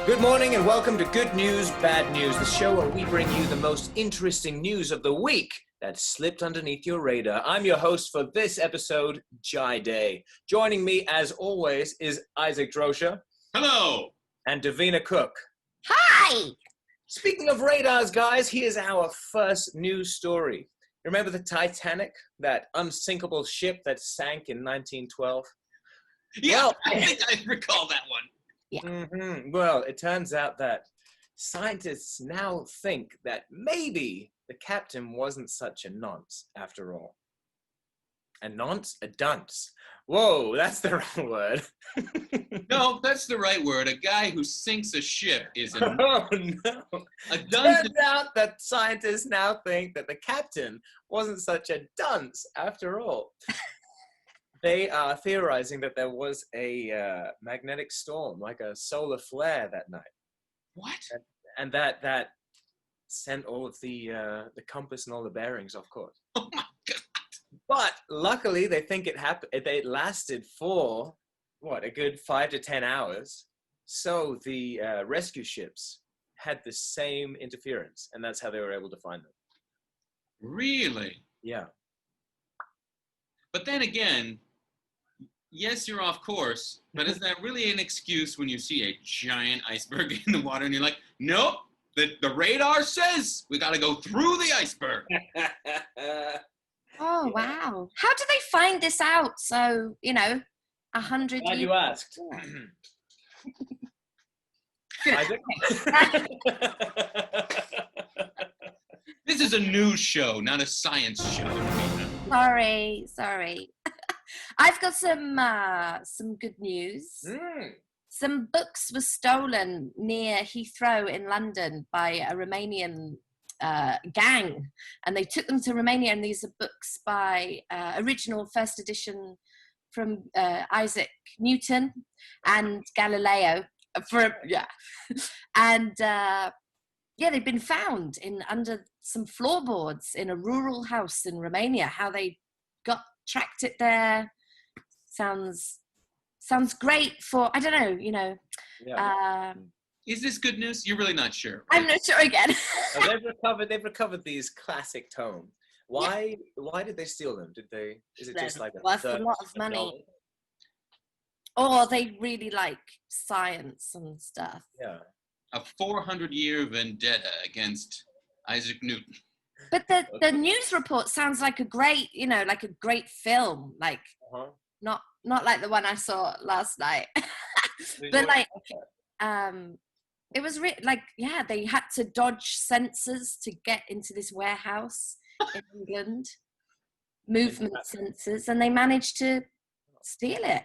Good morning and welcome to Good News, Bad News, the show where we bring you the most interesting news of the week that slipped underneath your radar. I'm your host for this episode, Jai Day. Joining me, as always, is Isaac Drosha. Hello. And Davinnnaaaaa. Hi! Speaking of radars, guys, here's our first news story. Remember the Titanic, that unsinkable ship that sank in 1912? Yeah, Well, I think I recall that one. Yeah. Well, it turns out that scientists now think that maybe the captain wasn't such a nonce after all. A nonce? A dunce. Whoa, that's the wrong word. No, that's the right word. A guy who sinks a ship is a Oh, no. A dunce. Turns out that scientists now think that the captain wasn't such a dunce after all. They are theorizing that there was a magnetic storm, like a solar flare that night. What? And that sent all of the compass and all the bearings off course. Oh my God. But luckily, they think it happened. It lasted for a good 5 to 10 hours. So the rescue ships had the same interference, and that's how they were able to find them. Really? Yeah. But then again, yes, you're off course, but is that really an excuse when you see a giant iceberg in the water and you're like, nope, the radar says we got to go through the iceberg? Oh, wow. How did they find this out? So, 100 Glad years. you asked. Isaac? This is a news show, not a science show. Sorry. I've got some good news. Some books were stolen near Heathrow in London by a Romanian gang, and they took them to Romania, and these are books by original first edition from Isaac Newton and Galileo and they've been found under some floorboards in a rural house in Romania. How they tracked it there sounds great for, I don't know, Yeah. Is this good news? You're really not sure, right? I'm not sure again. They've recovered these classic tomes. Why did they steal them? Is it just like worth a lot of money? Or they really like science and stuff. Yeah. A 400-year vendetta against Isaac Newton. But the news report sounds like a great, like a great film, like not like the one I saw last night, but like it was they had to dodge sensors to get into this warehouse in England, movement sensors, and they managed to steal it,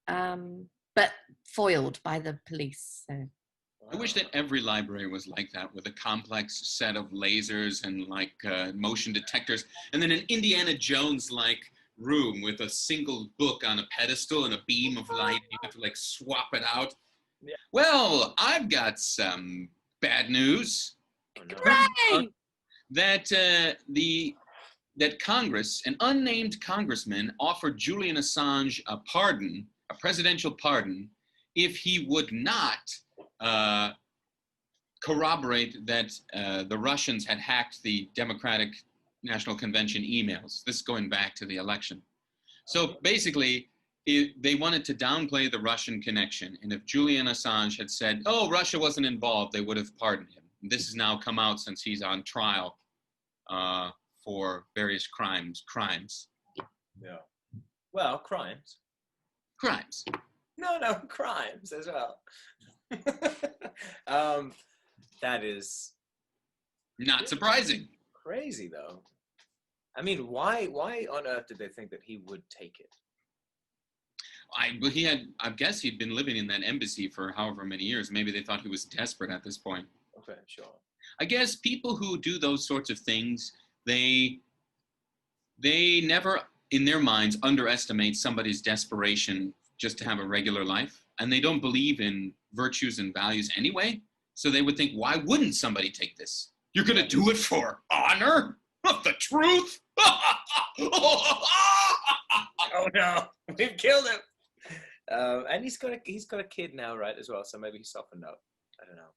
but foiled by the police. So. I wish that every library was like that, with a complex set of lasers and motion detectors, and then an Indiana Jones-like room with a single book on a pedestal and a beam of light. You have to swap it out. Yeah. Well, I've got some bad news. Oh, no. Hooray! That Congress, an unnamed congressman, offered Julian Assange a presidential pardon, if he would not corroborate that the Russians had hacked the Democratic National Convention emails. This is going back to the election. So basically, they wanted to downplay the Russian connection. And if Julian Assange had said, oh, Russia wasn't involved, they would have pardoned him. And this has now come out since he's on trial for various crimes. Yeah. Well, crimes. Crimes. No, crimes as well. That is not surprising. Crazy, though. I mean, why on earth did they think that he would take it? I guess he'd been living in that embassy for however many years. Maybe they thought he was desperate at this point. Okay, sure. I guess people who do those sorts of things, they never, in their minds, underestimate somebody's desperation just to have a regular life. And they don't believe in virtues and values anyway. So they would think, why wouldn't somebody take this? You're going to do it for honor? The truth? Oh no, we've killed him. And he's got a kid now, right, as well. So maybe he softened up. I don't know.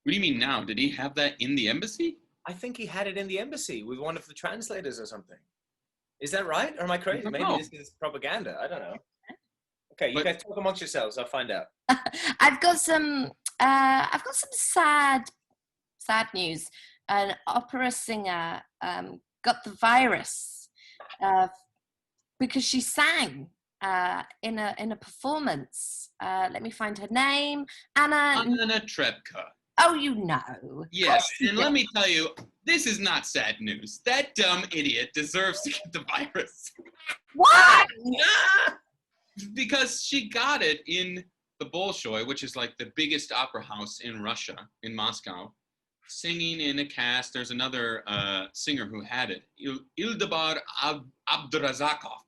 What do you mean now? Did he have that in the embassy? I think he had it in the embassy with one of the translators or something. Is that right? Or am I crazy? Maybe this is propaganda. I don't know. Okay, you guys talk amongst yourselves. I'll find out. I've got some sad news. An opera singer got the virus because she sang in a performance. Let me find her name. Anna Trebka. Oh, you know. Yes, and let me tell you, this is not sad news. That dumb idiot deserves to get the virus. Why? Because she got it in the Bolshoi, which is like the biggest opera house in Russia, in Moscow, singing in a cast. There's another singer who had it, Ildabar Abdurazakov.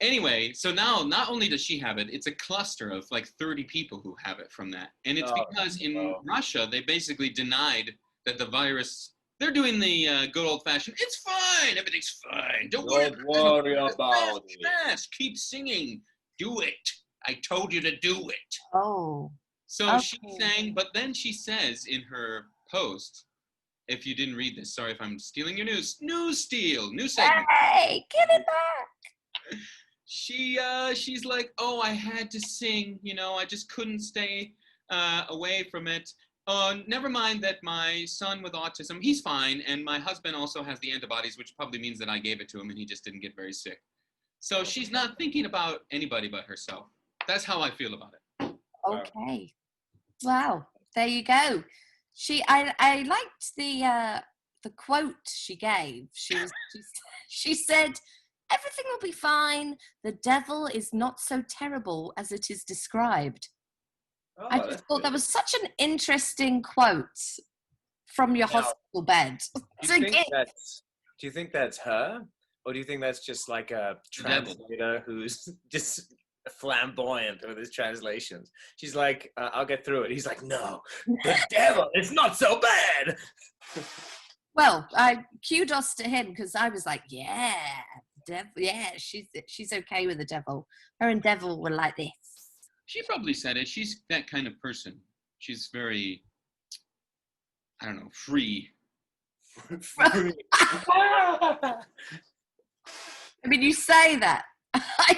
Anyway, so now not only does she have it, it's a cluster of like 30 people who have it from that. And it's because in Russia, they basically denied that the virus, they're doing the good old-fashioned, it's fine, everything's fine. Don't worry about it. Keep singing. Do it. I told you to do it. Oh. So okay. She sang, but then she says in her post, if you didn't read this, sorry if I'm stealing your news. News steal, new segment. Hey, give it back. She's like, oh, I had to sing, I just couldn't stay away from it. Never mind that my son with autism, he's fine, and my husband also has the antibodies, which probably means that I gave it to him and he just didn't get very sick. So she's not thinking about anybody but herself. That's how I feel about it. Okay. Wow. There you go. I liked the quote she gave. She said, "Everything will be fine. The devil is not so terrible as it is described." I just thought that was such an interesting quote from your hospital bed. Do you think that's her? Or do you think that's just like a translator who's just flamboyant with his translations? She's like, I'll get through it. He's like, no, the devil, it's not so bad. Well, kudos to him, because I was like, yeah, devil, yeah, she's okay with the devil. Her and devil were like this. She probably said it. She's that kind of person. She's very, I don't know, free. I mean, you say that. Not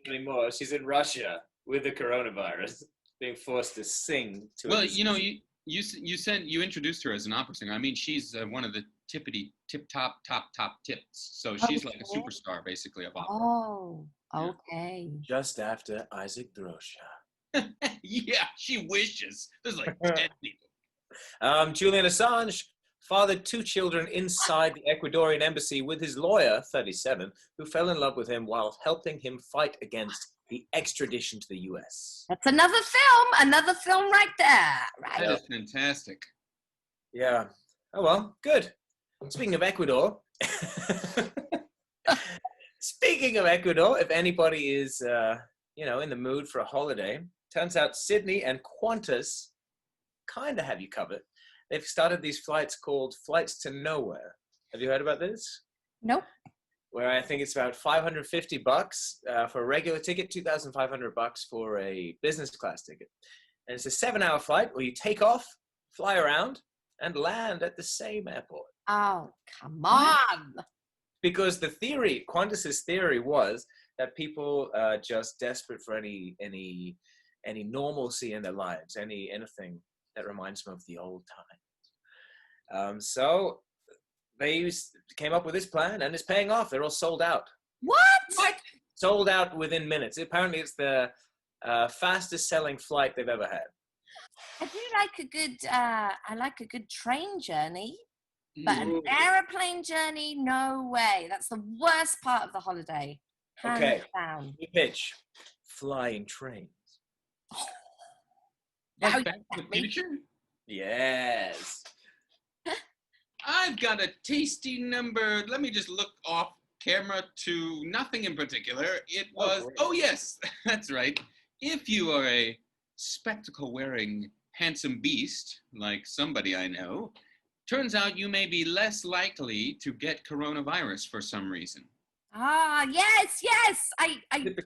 anymore. She's in Russia with the coronavirus, being forced to sing. You said you introduced her as an opera singer. I mean, she's one of the top tips. So she's like a superstar, basically, of opera. Oh, okay. Just after Isaac the Sassman. Yeah, she wishes. There's like 10 people. Julian Assange fathered 2 children inside the Ecuadorian embassy with his lawyer, 37, who fell in love with him while helping him fight against the extradition to the US. That's another film right there. Right. That is fantastic. Yeah. Oh, well, good. Speaking of Ecuador, if anybody is, in the mood for a holiday, turns out Sydney and Qantas kind of have you covered. They've started these flights called Flights to Nowhere. Have you heard about this? Nope. Where I think it's about $550 for a regular ticket, $2,500 for a business class ticket. And it's a 7-hour flight where you take off, fly around, and land at the same airport. Oh, come on. Because Qantas's theory was that people are just desperate for any normalcy in their lives, anything that reminds them of the old times. So they came up with this plan, and it's paying off. They're all sold out. What? Sold out within minutes. Apparently, it's the fastest selling flight they've ever had. I do like a good train journey, but an aeroplane journey, no way. That's the worst part of the holiday. Hands down. New pitch: flying trains. Back to the Future? Yes. I've got a tasty number. Let me just look off camera to nothing in particular. It was, yes, that's right. If you are a spectacle-wearing handsome beast, like somebody I know, turns out you may be less likely to get coronavirus for some reason. Ah, yes. I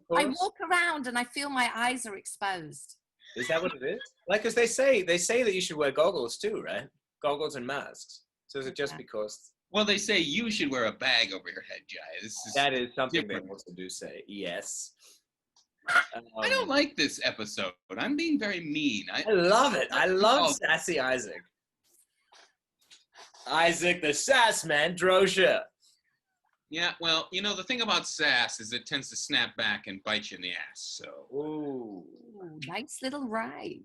walk around and I feel my eyes are exposed. Is that what it is? Like, because they say that you should wear goggles too, right? Goggles and masks. So is it just because? Well, they say you should wear a bag over your head, Jai. That is something different. they also do say. Yes. I don't like this episode. I'm being very mean. I love it. I love sassy Isaac. Isaac the Sassman, Drosha. Yeah, well, you know, the thing about sass is it tends to snap back and bite you in the ass, so. Ooh. Nice little rhyme.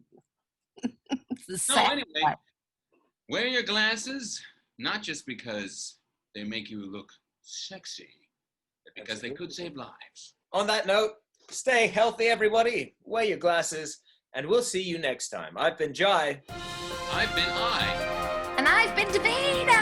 Anyway, wear your glasses, not just because they make you look sexy, but because they could save lives. On that note, stay healthy, everybody. Wear your glasses, and we'll see you next time. I've been Jai. I've been I. And I've been Davinnnaaaaa.